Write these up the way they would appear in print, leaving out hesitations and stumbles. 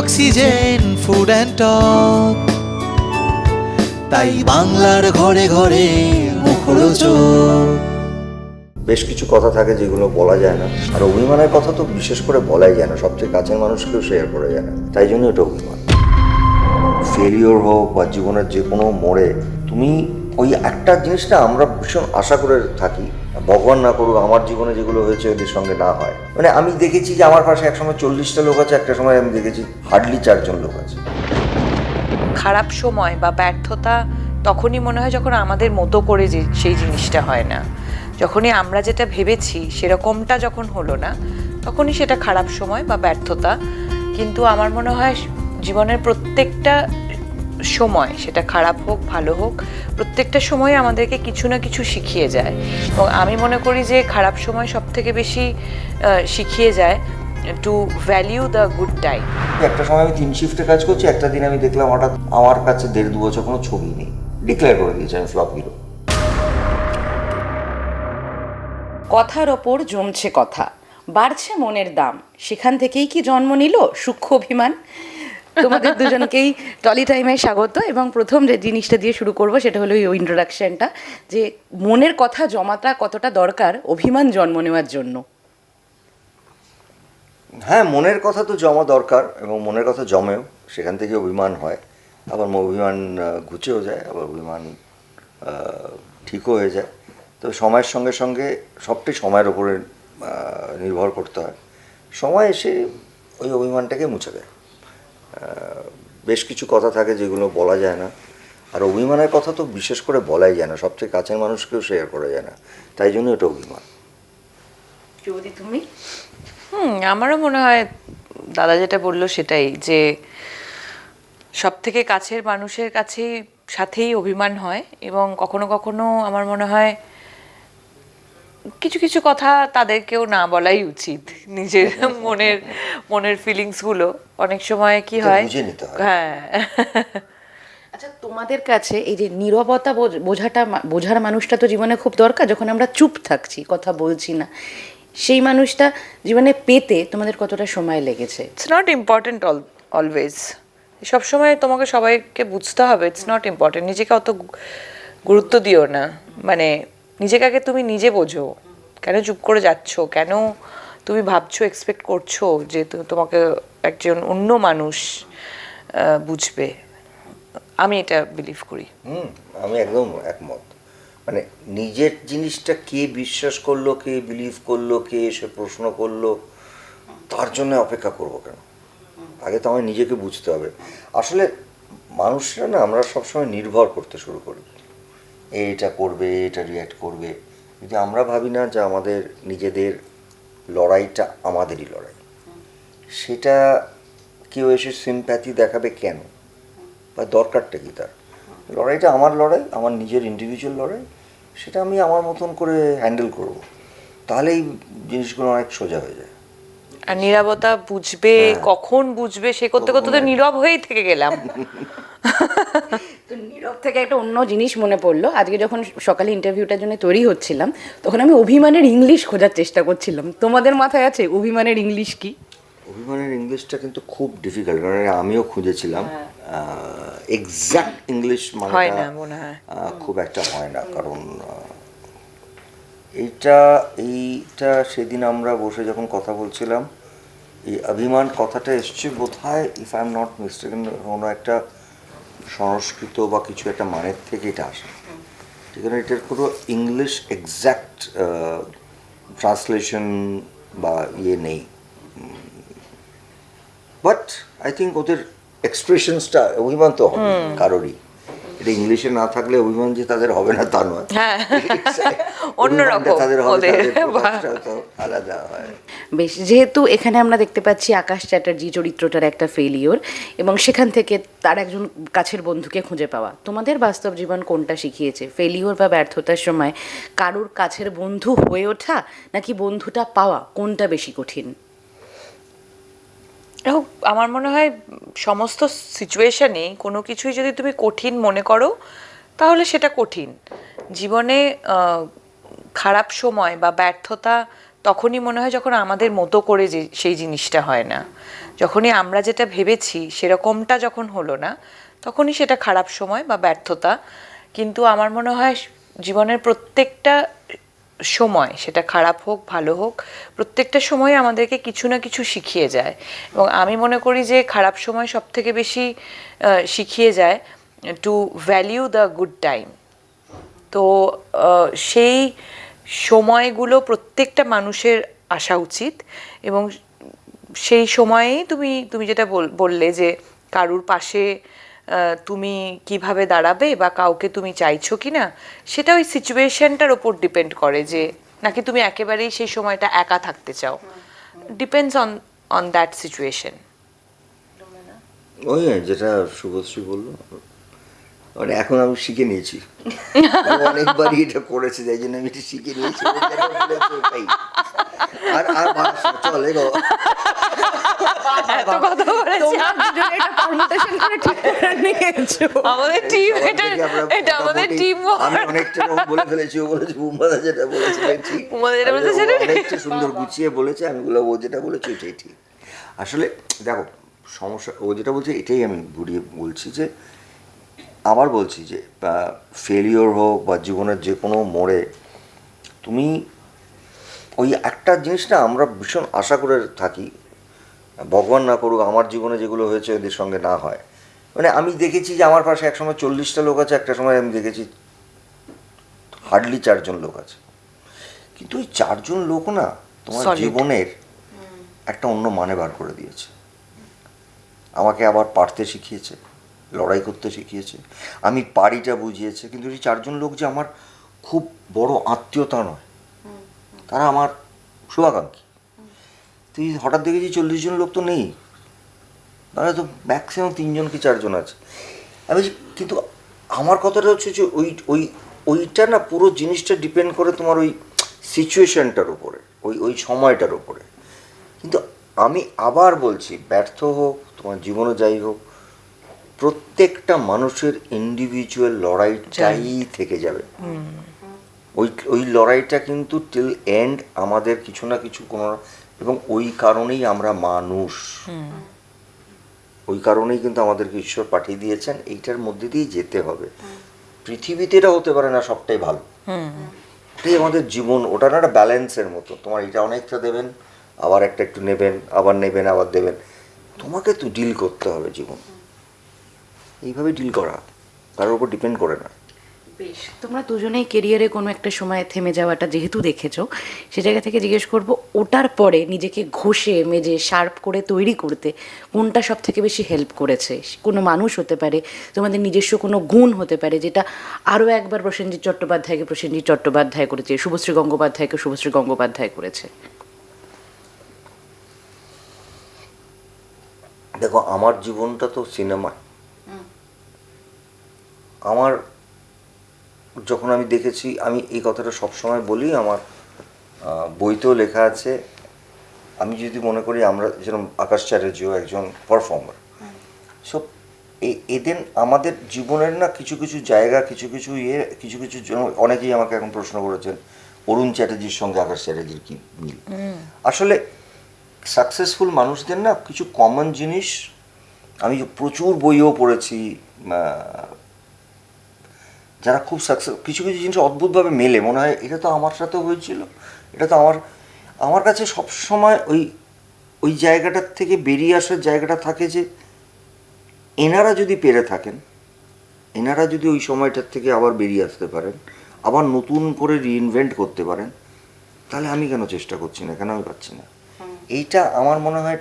Oxygen food and talk, তাই বাংলার ঘরে ঘরে মুখরোচক। বেশ কিছু কথা থাকে যেগুলো বলা যায় না, আর অভিমানের কথা তো বিশেষ করে বলাই যায় না, সবচেয়ে কাছের মানুষকেও শেয়ার করা যায় না, তাই জন্য এটা অভিমান। ফেলিওর হোক বা জীবনের যে কোনো মোড়ে তুমি ওই একটা জিনিসটা আমরা ভীষণ আশা করে থাকি, ভগবান না করুক আমার জীবনে যেগুলো হয়েছে ওদের সঙ্গে না হয়। মানে আমি দেখেছি যে আমার পাশে একসময় 40টা লোক আছে, একটা সময় আমি দেখেছি হার্ডলি 4জন লোক আছে। খারাপ সময় বা ব্যর্থতা তখনই মনে হয় যখন আমাদের মতো করে যে সেই জিনিসটা হয় না, যখনই আমরা যেটা ভেবেছি সেরকমটা যখন হলো না, তখনই সেটা খারাপ সময় বা ব্যর্থতা। কিন্তু আমার মনে হয় জীবনের প্রত্যেকটা সময়, সেটা খারাপ হোক ভালো হোক, প্রত্যেকটা সময় আমাদেরকে কিছু না কিছু শিখিয়ে যায়। এবং আমি মনে করি যে খারাপ সময় সব থেকে বেশি শিখিয়ে যায় to value the good time. একটা সময় আমি 3 শিফটে কাজ করছি, একটা দিন আমি দেখলাম হঠাৎ আমার কাছে 1.5-2 বছর কোনো ছবি নেই, ডিক্লেয়ার করে দিয়েছে আমি ফ্লপ হিরো। কথার ওপর জমছে কথা, বাড়ছে মনের দাম, সেখান থেকেই কি জন্ম নিল সূক্ষ্ম অভিমান? তোমাদের দুজনকেই টলি টাইমে স্বাগত। এবং প্রথম যে জিনিসটা দিয়ে শুরু করব সেটা হলো ওই ইন্ট্রোডাকশনটা, যে মনের কথা জমাটা কতটা দরকার অভিমান জন্ম নেওয়ার জন্য। হ্যাঁ, মনের কথা তো জমা দরকার, এবং মনের কথা জমেও, সেখান থেকে অভিমান হয়, আবার অভিমান ঘুচেও যায়, আবার অভিমান ঠিকও হয়ে যায়। তো সময়ের সঙ্গে সঙ্গে সবটাই সময়ের ওপরে নির্ভর করতে হয়, সময় এসে ওই অভিমানটাকে মুছে দেয়। বেশ কিছু কথা থাকে যেগুলো বলা যায় না, আর অভিমানের কথা তো বিশেষ করে বলাই যায় না, সবচেয়ে কাছের মানুষকেও শেয়ার করা যায় না, তাই জন্য এটা অভিমান। যদি তুমি আমারও মনে হয় দাদা যেটা বললো সেটাই, যে সব থেকে কাছের মানুষের কাছেই সাথেই অভিমান হয়। এবং কখনো কখনো আমার মনে হয় কিছু কিছু কথা তাদেরকেও না বলাই উচিত, নিজের মনের ফিলিংসগুলো অনেক সময় কি হয়। বুঝে নিতে হয়। হ্যাঁ। আচ্ছা, তোমাদের কাছে এই যে নীরবতা বোঝার মানুষটা তো জীবনে খুব দরকার, যখন আমরা চুপ থাকছি কথা বলছি না, সেই মানুষটা জীবনে পেতে তোমাদের কতটা সময় লেগেছে? ইটস নট ইম্পর্টেন্ট অলওয়েজ, সবসময় তোমাকে সবাইকে বুঝতে হবে, ইটস নট ইম্পর্টেন্ট। নিজেকে অত গুরুত্ব দিও না, মানে নিজেকে আগে তুমি নিজে বোঝো, কেন চুপ করে যাচ্ছ, কেন তুমি ভাবছো, এক্সপেক্ট করছো যে তোমাকে একজন অন্য মানুষ বুঝবে। আমি এটা বিলিভ করি। আমি একদম একমত। মানে নিজের জিনিসটা কে বিশ্বাস করলো, কে বিলিভ করলো, কে এসে প্রশ্ন করলো, তার জন্য অপেক্ষা করবো কেন? আগে তো আমার নিজেকে বুঝতে হবে। আসলে মানুষরা না, আমরা সবসময় নির্ভর করতে শুরু করি, এটা করবে, এটা রিয়্যাক্ট করবে, কিন্তু আমরা ভাবি না যে আমাদের নিজেদের লড়াইটা আমাদেরই লড়াই। সেটা কেউ এসে সিম্প্যাথি দেখাবে কেন, বা দরকারটা কি তার? লড়াইটা আমার লড়াই, আমার নিজের ইন্ডিভিজুয়াল লড়াই, সেটা আমি আমার মতন করে হ্যান্ডেল করব, তাহলেই জিনিসগুলো অনেক সোজা হয়ে যায়। আর নীরবতা বুঝবে, কখন বুঝবে সে করতে করতে তো নীরব হয়েই থেকে গেলাম। তো নীরব থেকে একটা অন্য জিনিস মনে পড়লো, আজকে যখন সকালে ইন্টারভিউটার জন্য তৈরি হচ্ছিলাম তখন আমি অভিমানের ইংলিশ খোঁজার চেষ্টা করছিলাম। তোমাদের মাথায় আছে অভিমানের ইংলিশ কি? অভিমানের ইংলিশটা কিন্তু খুব ডিফিকাল্ট, কারণ আমিও খুঁজেছিলাম, এক্স্যাক্ট ইংলিশ মানে খুব একটা হয় না, কারণ এইটা সেদিন আমরা বসে যখন কথা বলছিলাম, এই অভিমান কথাটা এসছে বোধহয়, if I am not mistaken, কোনো একটা সংস্কৃত বা কিছু একটা মানের থেকে এটা আসে, ঠিক আছে? এটার কোনো ইংলিশ এক্স্যাক্ট ট্রান্সলেশন বা নেই, বাট আই থিঙ্ক ওদের এক্সপ্রেশনসটা, অভিমান তো হবে কারোরই, এটা ইংলিশে না থাকলে অভিমান যে তাদের হবে না তা নয়, অন্যরকম তাদের হবে, আলাদা হয়। বেশ, যেহেতু এখানে আমরা দেখতে পাচ্ছি আকাশ চ্যাটার্জি চরিত্রটার একটা ফেলিওর, এবং সেখান থেকে তার একজন কাছের বন্ধুকে খুঁজে পাওয়া, তোমাদের বাস্তব জীবন কোনটা শিখিয়েছে? ফেলিওর বা ব্যর্থতার সময় কারোর কাছের বন্ধু হয়ে ওঠা নাকি বন্ধুটা পাওয়া, কোনটা বেশি কঠিন? আমার মনে হয় সমস্ত সিচুয়েশনেই কোনো কিছুই যদি তুমি কঠিন মনে করো তাহলে সেটা কঠিন। জীবনে খারাপ সময় বা ব্যর্থতা তখনই মনে হয় যখন আমাদের মতো করে যে সেই জিনিসটা হয় না, যখনই আমরা যেটা ভেবেছি সেরকমটা যখন হলো না, তখনই সেটা খারাপ সময় বা ব্যর্থতা। কিন্তু আমার মনে হয় জীবনের প্রত্যেকটা সময়, সেটা খারাপ হোক ভালো হোক, প্রত্যেকটা সময় আমাদেরকে কিছু না কিছু শিখিয়ে যায়। এবং আমি মনে করি যে খারাপ সময় সব থেকে বেশি শিখিয়ে যায় to value the good time. তো সেই সময়গুলো প্রত্যেকটা মানুষের আসা উচিত। এবং সেই সময়েই তুমি তুমি যেটা বললে যে কারুর পাশে তুমি কিভাবে দাঁড়াবে বা কাউকে তুমি চাইছো কি না, সেটা ওই সিচুয়েশনটার ওপর ডিপেন্ড করে, যে নাকি তুমি একেবারেই সেই সময়টা একা থাকতে চাও। Depends on on that situation. ওই যেটা শুভশ্রী বললো, মানে এখন আমি শিখে নিয়েছি, আমি অনেকবারই এটা করেছি, তাই জন্য আমি এটা শিখে নিয়েছি। ও যেটা বলেছে ওটাই। আর আর বাস চলে গো। এত কথা বলেছি, তোমরা দুজনে এটা permutation করে ঠিক করে নিয়েছো। আমাদের টিম, এটা সবার থেকে আমরা এটা আমাদের মোটামুটি- টিম। আমি অনেকটা রকম বলে ফেলেছি, ও বলেছে বুম্বাদা যেটা বলেছে এটাই ঠিক। বুম্বাদা যেটা আমি বলেছে ও সেটা ঠিক। অনেকটা সুন্দর গুছিয়ে বলেছে, আমি বললাম ও যেটা বলেছে ওইটাই ঠিক। আসলে দেখো, সমস্যা ও যেটা বলছে এটাই আমি ঘুরিয়ে বলছি, যে আবার বলছি যে ফেলিওর হোক বা জীবনের যে কোনো মোড়ে তুমি ওই একটা জিনিস না আমরা ভীষণ আশা করে থাকি, ভগবান না করুক আমার জীবনে যেগুলো হয়েছে ওদের সঙ্গে না হয়। মানে আমি দেখেছি যে আমার পাশে একসময় 40টা লোক আছে, একটা সময় আমি দেখেছি হার্ডলি 4জন লোক আছে। কিন্তু ওই 4জন লোক না তোমার Solid. জীবনের একটা অন্য মানে বার করে দিয়েছে। আমাকে আবার পারতে শিখিয়েছে, লড়াই করতে শিখিয়েছে, আমি পারিটা বুঝিয়েছে। কিন্তু এই 4জন লোক যে আমার খুব বড় আত্মীয়তা নয়, তারা আমার শুভাকাঙ্ক্ষী। তুই হঠাৎ দেখেছি 40 জন লোক তো নেই, তাহলে তো ম্যাক্সিমাম 3 জন কি 4 জন আছে। আমি কিন্তু আমার কথাটা হচ্ছে যে ওই ওই ওইটা না পুরো জিনিসটা ডিপেন্ড করে তোমার ওই সিচুয়েশনটার উপরে, ওই ওই সময়টার উপরে। কিন্তু আমি আবার বলছি, ব্যর্থ হোক তোমার জীবনে যাই হোক, প্রত্যেকটা মানুষের ইন্ডিভিজুয়াল লড়াইটাই থেকে যাবে। ওই ওই লড়াইটা কিন্তু টিল এন্ড আমাদের কিছু না কিছু কোনো, এবং ওই কারণেই আমরা মানুষ, ওই কারণেই কিন্তু আমাদেরকে ঈশ্বর পাঠিয়ে দিয়েছেন, এইটার মধ্যে দিয়ে যেতে হবে। পৃথিবীতে এটা হতে পারে না সবটাই ভালো, এটাই আমাদের জীবন। ওটা না একটা ব্যালেন্সের মতো, তোমার এটা অনেকটা দেবেন, আবার একটা একটু নেবেন, আবার নেবেন, আবার দেবেন। তোমাকে তো ডিল করতে হবে জীবন, এইভাবে ডিল করা, তার উপর ডিপেন্ড করে না। বেশ, তোমরা দুজনেই কেরিয়ারে কোনো একটা সময় থেমে যাওয়াটা যেহেতু দেখেছো, সে জায়গা থেকে জিজ্ঞেস করব, ওটার পরে নিজেকে ঘষে মেজে শার্প করে তৈরি করতে কোনটা সব থেকে বেশি হেল্প করেছে? কোনো মানুষ হতে পারে, তোমাদের নিজস্ব কোনো গুণ হতে পারে, যেটা আরও একবার প্রসেনজিৎ চট্টোপাধ্যায়কে প্রসেনজিৎ চট্টোপাধ্যায় করেছে, শুভশ্রী গঙ্গোপাধ্যায়কে শুভশ্রী গঙ্গোপাধ্যায় করেছে। দেখো, আমার জীবনটা তো সিনেমা। আমার যখন আমি দেখেছি, আমি এই কথাটা সবসময় বলি, আমার বইতেও লেখা আছে, আমি যদি মনে করি আমরা যেরকম আকাশ চ্যাটার্জিও একজন পারফর্মার, সব এদের আমাদের জীবনের না কিছু কিছু জায়গা, কিছু কিছু কিছু কিছু অনেকেই আমাকে এখন প্রশ্ন করেছেন অরুণ চ্যাটার্জির সঙ্গে আকাশ চ্যাটার্জির কি মিল। আসলে সাকসেসফুল মানুষদের না কিছু কমন জিনিস, আমি প্রচুর বইও পড়েছি, যারা খুব সাকসেস, কিছু কিছু জিনিস অদ্ভুতভাবে মেলে, মনে হয় এটা তো আমার সাথেও হয়েছিল, এটা তো আমার কাছে সবসময় ওই ওই জায়গাটার থেকে বেরিয়ে আসার জায়গাটা থাকে, যে এনারা যদি পেরে থাকেন, এনারা যদি ওই সময়টার থেকে আবার বেরিয়ে আসতে পারেন, আবার নতুন করে রিইনভেন্ট করতে পারেন, তাহলে আমি কেন চেষ্টা করছি না, কেন আমি পাচ্ছি না? এইটা আমার মনে হয়,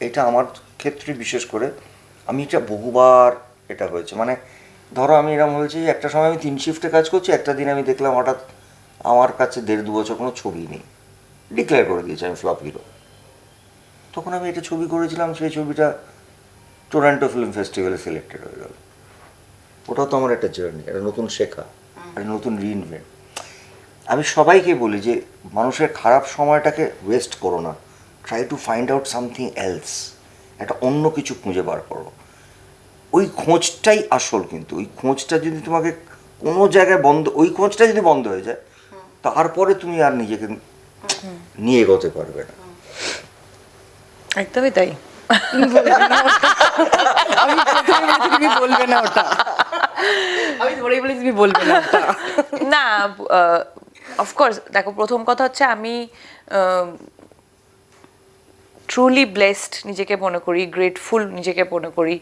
এটা আমার ক্ষেত্রে বিশেষ করে আমি এটা বহুবার এটা হয়েছে। মানে ধরো আমি এরকম বলছি, একটা সময় আমি 3 শিফটে কাজ করছি, একটা দিন আমি দেখলাম হঠাৎ আমার কাছে 1.5-2 বছর কোনো ছবি নেই, ডিক্লেয়ার করে দিয়েছে আমি ফ্লপ হিরো। তখন আমি এটা ছবি করেছিলাম, সেই ছবিটা টরন্টো ফিল্ম ফেস্টিভ্যালে সিলেক্টেড হয়ে গেল। ওটাও তো আমার একটা জার্নি, একটা নতুন শেখা, একটা নতুন রিইনভেন্ট। আমি সবাইকে বলি যে মানুষের খারাপ সময়টাকে ওয়েস্ট করো না, try to find out something else, একটা অন্য কিছু খুঁজে বার করো। ওই খোঁজটাই আসল। কিন্তু ওই খোঁজটা যদি তোমাকে কোনো জায়গায় বন্ধ, ওই খোঁজটা যদি বন্ধ হয়ে যায়, তারপরে তুমি আর নিজেকে নিয়ে এগোতে পারবে না। একদমই তাই। আমি প্রথমে বলেছি তুমি বলবে না ওটা, আমি ধরেই বলেছি তুমি বলবে না ওটা। না, অফকোর্স দেখো, প্রথম কথা হচ্ছে আমি ট্রুলি ব্লেসড নিজেকে মনে করি, গ্রেটফুল নিজেকে মনে করি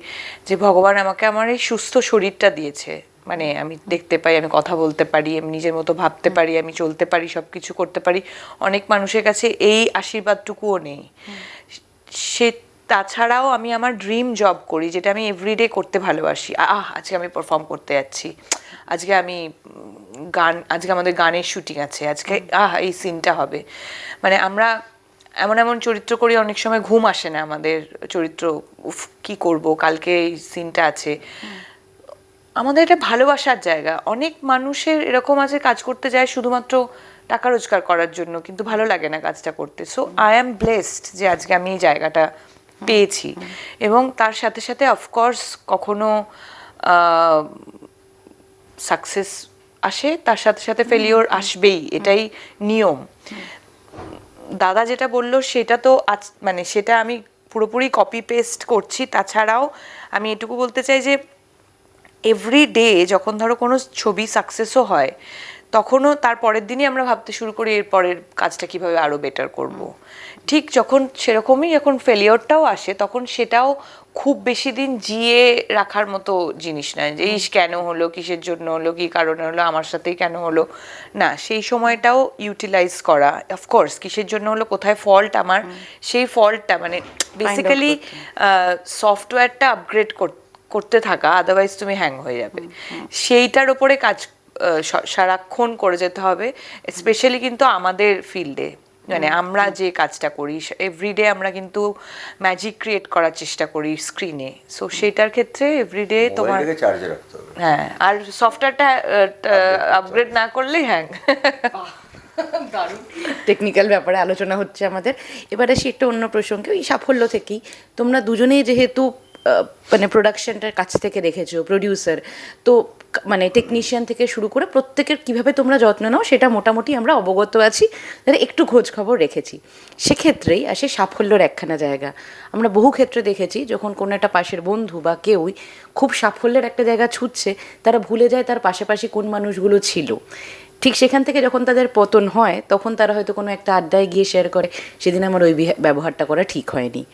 যে ভগবান আমাকে আমার এই সুস্থ শরীরটা দিয়েছে। মানে আমি দেখতে পাই, আমি কথা বলতে পারি, আমি নিজের মতো ভাবতে পারি, আমি চলতে পারি, সব কিছু করতে পারি। অনেক মানুষের কাছে এই আশীর্বাদটুকুও নেই। সে তাছাড়াও আমি আমার ড্রিম জব করি, যেটা আমি এভরিডে করতে ভালোবাসি। আজকে আমি পারফর্ম করতে যাচ্ছি, আজকে আমি আজকে আমাদের গানের শুটিং আছে, আজকে এই সিনটা হবে। মানে আমরা এমন এমন চরিত্র করি, অনেক সময় ঘুম আসে না আমাদের চরিত্র, উফ কি করব, কালকে এই সিনটা আছে। আমাদের এটা ভালোবাসার জায়গা। অনেক মানুষের এরকম আছে কাজ করতে যায় শুধুমাত্র টাকা রোজগার করার জন্য, কিন্তু ভালো লাগে না কাজটা করতে। সো আই অ্যাম ব্লেসড যে আজকে আমি এই জায়গাটা পেয়েছি। এবং তার সাথে সাথে অফকোর্স কখনো সাকসেস আসে, তার সাথে সাথে ফেলিওর আসবেই, এটাই নিয়ম। দাদা যেটা বললো সেটা তো মানে সেটা আমি পুরোপুরি কপি পেস্ট করছি। তাছাড়াও আমি এটুকু বলতে চাই যে এভরি ডে যখন ধরো কোনো ছবি সাকসেসও হয়, তখনও তার পরের দিনই আমরা ভাবতে শুরু করি এর পরের কাজটা কীভাবে আরও বেটার করব। ঠিক যখন সেরকমই যখন ফেলিওরটাও আসে, তখন সেটাও খুব বেশি দিন জিয়ে রাখার মতো জিনিস নয় যে ইস কেন হলো, কিসের জন্য হলো, কী কারণে হলো, আমার সাথেই কেন হলো না। সেই সময়টাও ইউটিলাইজ করা, অফকোর্স কিসের জন্য হলো, কোথায় ফল্ট আমার, সেই ফল্টটা মানে বেসিক্যালি সফটওয়্যারটা আপগ্রেড করতে থাকা, আদারওয়াইজ তুমি হ্যাং হয়ে যাবে। সেইটার ওপরে কাজ সারাক্ষণ করে যেতে হবে, স্পেশালি কিন্তু আমাদের ফিল্ডে। মানে আমরা যে কাজটা করি এভরিডে আমরা কিন্তু ম্যাজিক ক্রিয়েট করার চেষ্টা করি স্ক্রিনে। সো সেটার ক্ষেত্রে এভরিডে তোমার মোবাইলটাকে চার্জে রাখতে হবে। হ্যাঁ, আর সফটওয়্যারটা আপগ্রেড না করলে হ্যাং। টেকনিক্যাল ব্যাপারে আলোচনা হচ্ছে আমাদের। এবার আসি একটা অন্য প্রসঙ্গে, ওই সাফল্য থেকেই তোমরা দুজনেই যেহেতু মানে প্রোডাকশনটার কাছ থেকে রেখেছো, প্রডিউসার তো মানে টেকনিশিয়ান থেকে শুরু করে প্রত্যেকের কীভাবে তোমরা যত্ন নাও সেটা মোটামুটি আমরা অবগত আছি, যারা একটু খোঁজ খবর রেখেছি। সেক্ষেত্রেই আসে সাফল্যর একখানা জায়গা। আমরা বহু ক্ষেত্রে দেখেছি যখন কোনো একটা পাশের বন্ধু বা কেউই খুব সাফল্যের একটা জায়গা ছুটছে, তারা ভুলে যায় তার পাশাপাশি কোন মানুষগুলো ছিল। ঠিক সেখান থেকে যখন তাদের পতন হয়, তখন তারা হয়তো কোনো একটা আড্ডায় গিয়ে শেয়ার করে সেদিন আমার ওই ব্যবহারটা করা ঠিক হয়নি।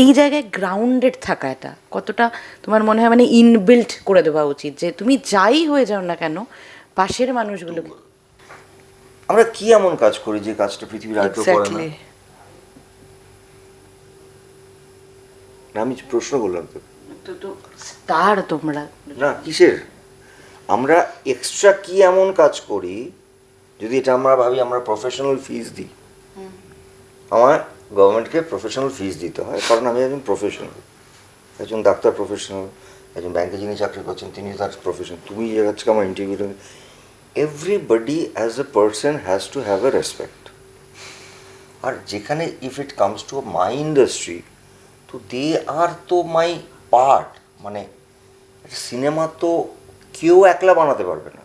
এই জায়গায় গ্রাউন্ডেড থাকাটা কতটা তোমার মনে হয় মানে ইনবিল্ট করে দেওয়া উচিত, যে তুমি যাই হয়ে যাও না কেন পাশের মানুষগুলোকে। আমরা কি এমন কাজ করি যে কাজটা পৃথিবীর আর কেউ করে না? আমি প্রশ্ন করলাম তো, স্টার তোমরা না কিসের, আমরা এক্সট্রা কি এমন কাজ করি? যদি এটা আমরা ভাবি আমরা প্রফেশনাল ফিস দিই, আমার গভর্নমেন্টকে প্রফেশনাল ফিস দিতে হয়, কারণ আমি একজন প্রফেশনাল, একজন ডাক্তার প্রফেশনাল, একজন ব্যাংকে যিনি চাকরি করছেন তিনি তার প্রফেশন, তুমি আজকে আমার ইন্টারভিউটা, everybody as a person has to have a respect. আর যেখানে if it comes to my industry, তো দে আর তো মাই পার্ট। মানে সিনেমা তো কেউ একলা বানাতে পারবে না,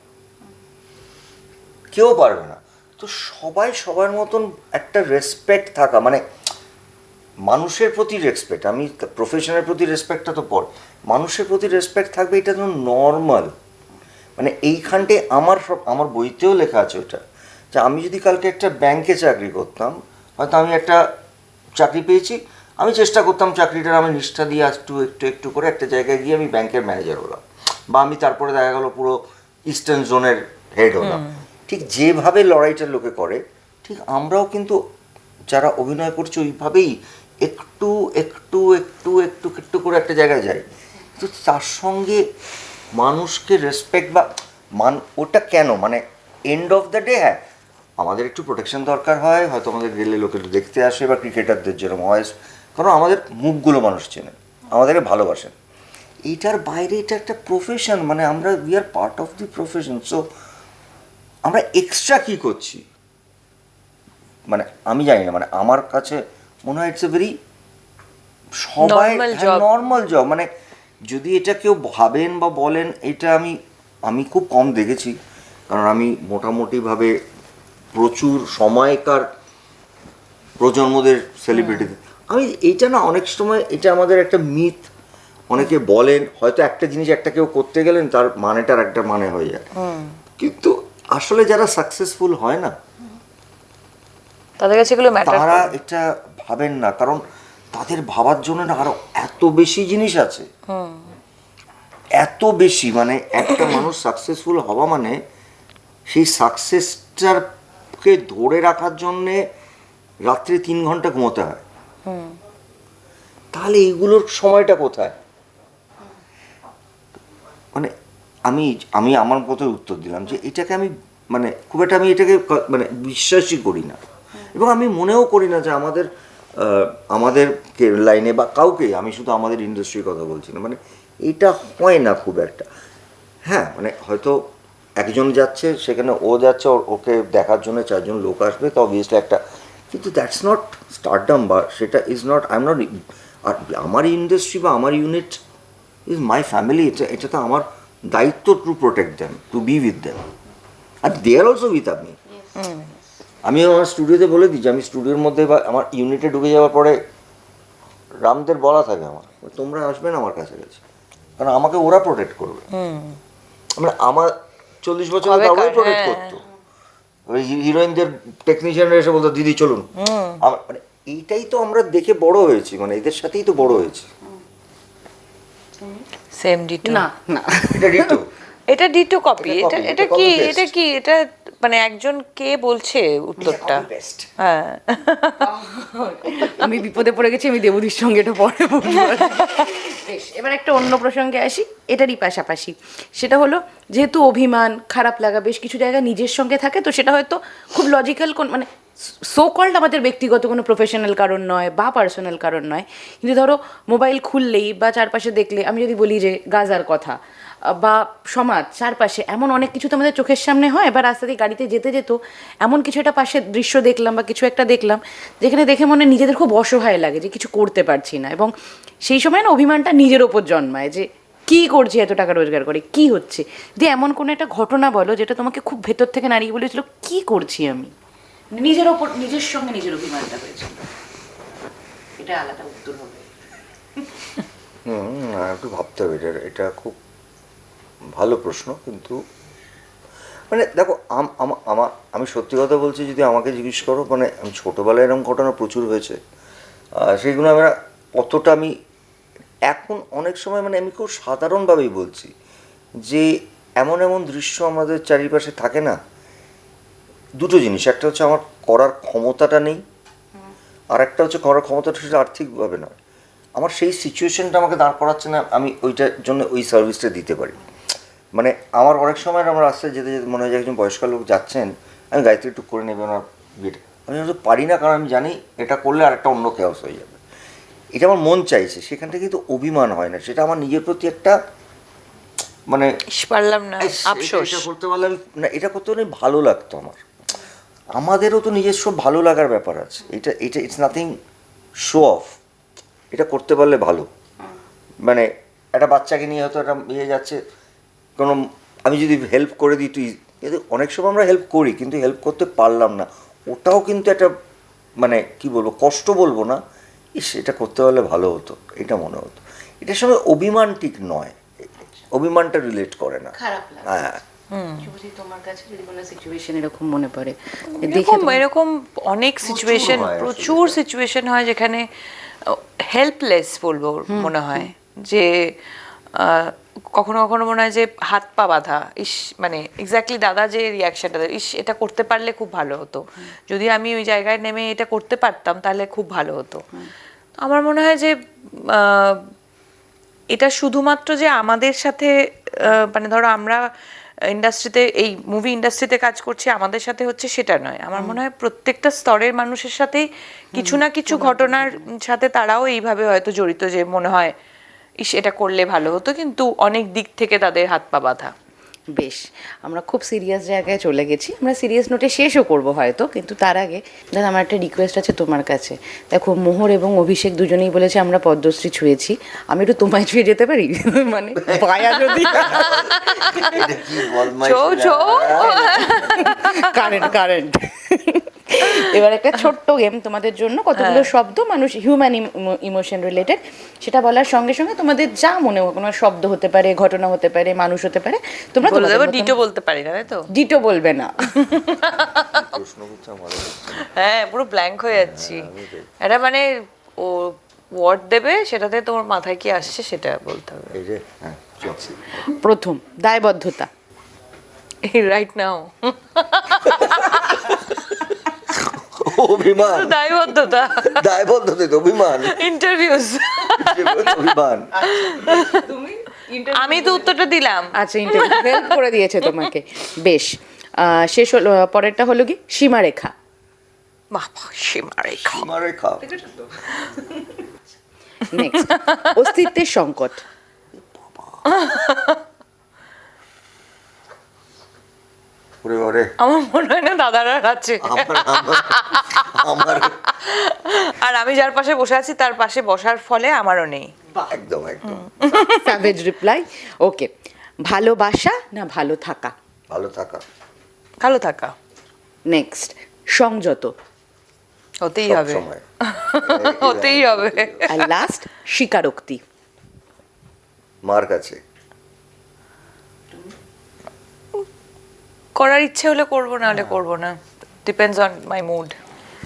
কেউ পারবে না। তো সবাই সবার মতন একটা রেসপেক্ট থাকা, মানে মানুষের প্রতি রেসপেক্ট, আমি প্রফেশনের প্রতি রেসপেক্টটা তো পর, মানুষের প্রতি রেসপেক্ট থাকবে, এটা যেন নর্মাল। মানে এইখানটে আমার বইতেও লেখা আছে ওটা, যে আমি যদি কালকে একটা ব্যাংকে চাকরি করতাম, হয়তো আমি একটা চাকরি পেয়েছি, আমি চেষ্টা করতাম চাকরিটার আমি নিষ্ঠা দিয়ে একটু একটু একটু করে একটা জায়গায় গিয়ে আমি ব্যাংকের ম্যানেজার হলাম, বা আমি তারপরে দেখা গেলো পুরো ইস্টার্ন জোনের হেড হলাম। ঠিক যেভাবে লড়াইটা লোকে করে, ঠিক আমরাও কিন্তু যারা অভিনয় করছে ওইভাবেই একটু একটু একটু একটু একটু করে একটা জায়গায় যাই। তো তার সঙ্গে মানুষকে রেসপেক্ট বা ওটা কেন, মানে এন্ড অফ দ্য ডে, হ্যাঁ আমাদের একটু প্রোটেকশন দরকার হয়, হয়তো আমাদের গেলে লোকে দেখতে আসে, বা ক্রিকেটারদের যেরকম হয়, কারণ আমাদের মুখগুলো মানুষ চেনে, আমাদেরকে ভালোবাসেন। এইটার বাইরে এটা একটা প্রফেশন, মানে আমরা we are part of the profession. So আমরা এক্সট্রা কী করছি, মানে আমি জানি না, মানে আমার কাছে মনে হয় ইটস এ ভেরি সবাই নর্মাল জব। মানে যদি এটা কেউ ভাবেন বা বলেন, এটা আমি খুব কম দেখেছি, কারণ আমি মোটামুটিভাবে প্রচুর সময়কার প্রজন্মদের সেলিব্রিটিদের। আমি এইটা না অনেক সময় এটা আমাদের একটা মিথ, অনেকে বলেন হয়তো একটা জিনিস একটা কেউ করতে গেলেন তার মানেটার একটা মানে হয়ে যায়, কিন্তু আসলে যারা সাকসেসফুল হয় না তাদের কাছে এগুলো ম্যাটার তারা এটা ভাবেন না, কারণ তাদের ভাবার জন্য না আরো এত বেশি জিনিস আছে, এত বেশি, মানে একটা মানুষ সাকসেসফুল হওয়া মানে সেই সাকসেসটাকে ধরে রাখার জন্যে রাত্রে 3 ঘন্টা ঘুমোতে হয়। তাহলে এইগুলোর সময়টা কোথায়? মানে আমি আমি আমার মতো উত্তর দিলাম যে এটাকে আমি মানে খুব একটা আমি এটাকে মানে বিশ্বাসই করি না, এবং আমি মনেও করি না যে আমাদের লাইনে বা কাউকে, আমি শুধু আমাদের ইন্ডাস্ট্রির কথা বলছি না, মানে এটা হয় না খুব একটা। হ্যাঁ মানে হয়তো একজন যাচ্ছে সেখানে, ও যাচ্ছে, ওকে দেখার জন্য 4 জন লোক আসবে, তো অবভিয়াসলি একটা, কিন্তু দ্যাটস নট স্টারডাম, বা সেটা is not, I am not, আর আমার ইন্ডাস্ট্রি বা আমার ইউনিট ইজ মাই ফ্যামিলি, এটা তো আমার দায়িত্ব to protect them, to be with them, আর দে আর অলসো উইথ আমি। আমি আমার স্টুডিওতে বলে দিই যে আমি স্টুডিওর মধ্যে বা আমার ইউনিটে ঢুকে যাওয়ার পরে রামদের বলা থাকে আমার, তোমরা আসবে না আমার কাছাকাছি, কারণ আমাকে ওরা প্রোটেক্ট করবে। মানে আমার 40 বছর ওরাই প্রোটেক্ট করতো, ওই হিরোইনদের টেকনিশিয়ানরা এসে বলতো দিদি চলুন, মানে এইটাই তো আমরা দেখে বড় হয়েছি, মানে এদের সাথেই তো বড় হয়েছি। সেম ডিটো না না এটা ঋতু, এটা ডিটো কপি। এটা এটা copy, কি এটা এটা কি এটা মানে একজন কে বলছে উত্তরটা? বেস্ট। হ্যাঁ, আমি বিপদে পড়ে গেছি, আমি দেবদির সঙ্গে এটা পরে বলবো। বেশ, এবার একটা অন্য প্রসঙ্গে আসি, এটারই পাশাপাশি। সেটা হলো, যেহেতু অভিমান, খারাপ লাগা বেশ কিছু জায়গায় নিজের সঙ্গে থাকে, তো সেটা হয়তো খুব লজিক্যাল কোন মানে সো কল্ড আমাদের ব্যক্তিগত কোনো প্রফেশনাল কারণ নয় বা পার্সোনাল কারণ নয়, কিন্তু ধরো মোবাইল খুললেই বা চারপাশে দেখলে, আমি যদি বলি যে গাজার কথা বা সমাজ চারপাশে এমন অনেক কিছু তো আমাদের চোখের সামনে হয়, বা রাস্তা দিয়ে গাড়িতে যেতে যেত এমন কিছু একটা পাশে দৃশ্য দেখলাম বা কিছু একটা দেখলাম যেখানে দেখে মনে নিজেদের খুব অসহায় লাগে যে কিছু করতে পারছি না, এবং সেই সময় না অভিমানটা নিজের ওপর জন্মায় যে কি করছি এত টাকা রোজগার করে, কি হচ্ছে। দিয়ে এমন কোনো একটা ঘটনা বলো যেটা তোমাকে খুব ভেতর থেকে নাড়িয়ে বলেছিল কি করছি আমি, নিজের ওপর নিজের সঙ্গে নিজের অভিমানটা হয়েছিল। এটা আলাদা উত্তর হবে। একটু ভাবতে হবে, এটা খুব ভালো প্রশ্ন, কিন্তু মানে দেখো আমি সত্যি কথা বলছি, যদি আমাকে জিজ্ঞেস করো, মানে আমি ছোটোবেলায় এরকম ঘটনা প্রচুর হয়েছে, সেইগুলো আমরা অতটা আমি এখন অনেক সময় মানে আমি খুব সাধারণভাবেই বলছি যে এমন এমন দৃশ্য আমাদের চারিপাশে থাকে না, দুটো জিনিস, একটা হচ্ছে আমার করার ক্ষমতাটা নেই, আর একটা হচ্ছে করার ক্ষমতাটা সেটা আর্থিকভাবে নয়, আমার সেই সিচুয়েশনটা আমাকে দাঁড় করাচ্ছে না আমি ওইটার জন্য ওই সার্ভিসটা দিতে পারি। মানে আমার অনেক সময় আমার রাস্তায় যেতে যেতে মনে হয় যে একজন বয়স্ক লোক যাচ্ছেন, আমি গাড়িতে একটু করে নেবে ওনার বিয়েটা, আমি হয়তো পারি না, কারণ আমি জানি এটা করলে আর একটা অন্য কেয়াস হয়ে যাবে, এটা আমার মন চাইছে, সেখান থেকে কিন্তু অভিমান হয় না, সেটা আমার নিজের প্রতি একটা মানে পারলাম না, ইস, আফসোস। এটা করতে পারলে না, এটা করতে অনেক ভালো লাগতো আমার, আমাদেরও তো নিজস্ব ভালো লাগার ব্যাপার আছে, এটা এটা ইটস নাথিং শো অফ, এটা করতে পারলে ভালো। মানে একটা বাচ্চাকে নিয়ে হয়তো একটা ইয়ে যাচ্ছে কোনো, আমি যদি হেল্প করে দিই তুই, কিন্তু অনেক সময় আমরা হেল্প করি কিন্তু হেল্প করতে পারলাম না, ওটাও কিন্তু একটা মানে কি বলবো, কষ্ট বলবো না, ইস এটা করতে পারলে ভালো হতো, এটা মনে হতো। এটার সঙ্গে অভিমান ঠিক নয়, অভিমানটা রিলেট করে না। খারাপ লাগে। হ্যাঁ, তোমার কাছে যদি কোনো সিচুয়েশন এরকম মনে পড়ে, এরকম অনেক সিচুয়েশন, হয় আসলে। প্রচুর সিচুয়েশন হয় যেখানে হেল্পলেস বলবো মনে হয়, যে কখনো কখনো মনে হয় যে হাত পা বাঁধা, ইস মানে এক্স্যাক্টলি দাদা যে রিয়াকশনটা, ইস এটা করতে পারলে খুব ভালো হতো, যদি আমি ওই জায়গায় নেমে এটা করতে পারতাম তাহলে খুব ভালো হতো। আমার মনে হয় যে এটা শুধুমাত্র যে আমাদের সাথে মানে ধরো আমরা ইন্ডাস্ট্রিতে, এই মুভি ইন্ডাস্ট্রিতে কাজ করছি আমাদের সাথে হচ্ছে সেটা নয়, আমার মনে হয় প্রত্যেকটা স্তরের মানুষের সাথেই কিছু না কিছু ঘটনার সাথে তারাও এইভাবে হয়তো জড়িত, যে মনে হয় ইস এটা করলে ভালো হতো, কিন্তু অনেক দিক থেকে তাদের হাত পা বাঁধা। বেশ, আমরা খুব সিরিয়াস জায়গায় চলে গেছি, আমরা সিরিয়াস নোটে শেষও করব হয়তো, কিন্তু তার আগে দাদা আমার একটা রিকোয়েস্ট আছে তোমার কাছে। দেখো মোহর এবং অভিষেক দুজনেই বলেছে আমরা পদ্মশ্রী ছুঁয়েছি, আমি একটু তোমায় ছুঁয়ে যেতে পারি? মানে পায়া যদি এটা কি বদমাইশি চো, চো। কারেন্ট এবার একটা ছোট্ট গেম তোমাদের জন্য, কতগুলো শব্দ মানুষ হিউম্যান ইমোশন রিলেটেড, সেটা বলার সঙ্গে সঙ্গে তোমাদের যা মনে হয়, কোনো শব্দ হতে পারে, ঘটনা হতে পারে, মানুষ হতে পারে, তোমরা বলে দেবো, ডিটো বলতে পারি না, তাই তো? ডিটো বলবে না। প্রশ্ন করছে আমাদের। হ্যাঁ, পুরো ব্ল্যাঙ্ক হয়ে যাচ্ছি। এটা মানে ও ওয়ার্ড দেবে, সেটাতে তোমার মাথায় কি আসছে সেটা বলতে হবে। এই যে হ্যাঁ চলছে। প্রথম, দায়বদ্ধতা। রাইট নাও অভিমান, দায়বদ্ধতা, দায়বদ্ধতা তো অভিমান, ইন্টারভিউজ। অভিমান। আমি তো উত্তরটা দিলাম। আচ্ছা, ইন্টারভিউ হেল্প করে দিয়েছে তোমাকে, বেশ। শেষ হলো, পরেরটা হলো কি সীমারেখা। বাবা, সীমারেখা। সীমারেখা। নেক্সট, অস্তিত্বের সংকট। ওরে ওরে, আমার মনে হয় না দাদারা আছে। আমার আর আমি যার পাশে বসে আছি তার পাশে বসার ফলে আমারও নেই। একদম একদম। Savage reply. ওকে, ভালোবাসা না ভালো থাকা? ভালো থাকা। ভালো থাকা। নেক্সট, সংযত। হতেই হবে, সবসময়। হতেই হবে। আর লাস্ট, স্বীকারোক্তি। মার কাছে। করার ইচ্ছে হলে করবো, না হলে করবো না, ডিপেন্ডস অন মাই মুড।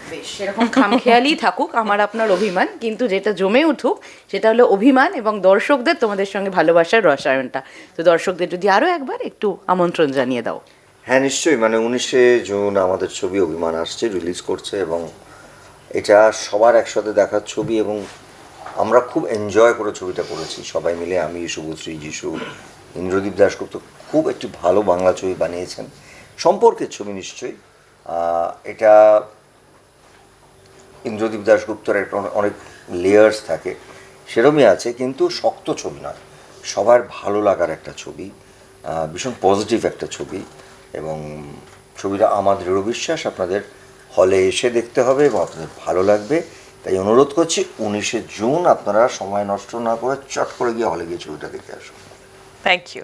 বেশ, সেরকম খামখেয়ালি থাকুক আমার আপনার অভিমান, কিন্তু যেটা জমে উঠুক সেটা হলো অভিমান এবং দর্শকদের তোমাদের সঙ্গে ভালোবাসার রসায়নটা। তো দর্শকদের যদি আরো একবার একটু আমন্ত্রণ জানিয়ে দাও। হ্যাঁ নিশ্চয়ই, মানে 19শে জুন আমাদের ছবি অভিমান আসছে, রিলিজ করছে, এবং এটা সবার একসাথে দেখার ছবি, এবং আমরা খুব এনজয় করে ছবিটা করেছি সবাই মিলে। আমি, শুভশ্রী, যিশু, ইন্দ্রদীপ দাশগুপ্ত খুব একটি ভালো বাংলা ছবি বানিয়েছেন, সম্পর্কের ছবি নিশ্চয়ই। এটা ইন্দ্রদীপ দাশগুপ্তর একটা অনেক লেয়ার্স থাকে, সেরকমই আছে, কিন্তু শক্ত ছবি নয়, সবার ভালো লাগার একটা ছবি, ভীষণ পজিটিভ একটা ছবি, এবং ছবিটা আমার দৃঢ় বিশ্বাস আপনাদের হলে এসে দেখতে হবে এবং আপনাদের ভালো লাগবে। তাই অনুরোধ করছি 19শে জুন আপনারা সময় নষ্ট না করে চট করে গিয়ে হলে গিয়ে ছবিটা দেখে আসুন। Thank you.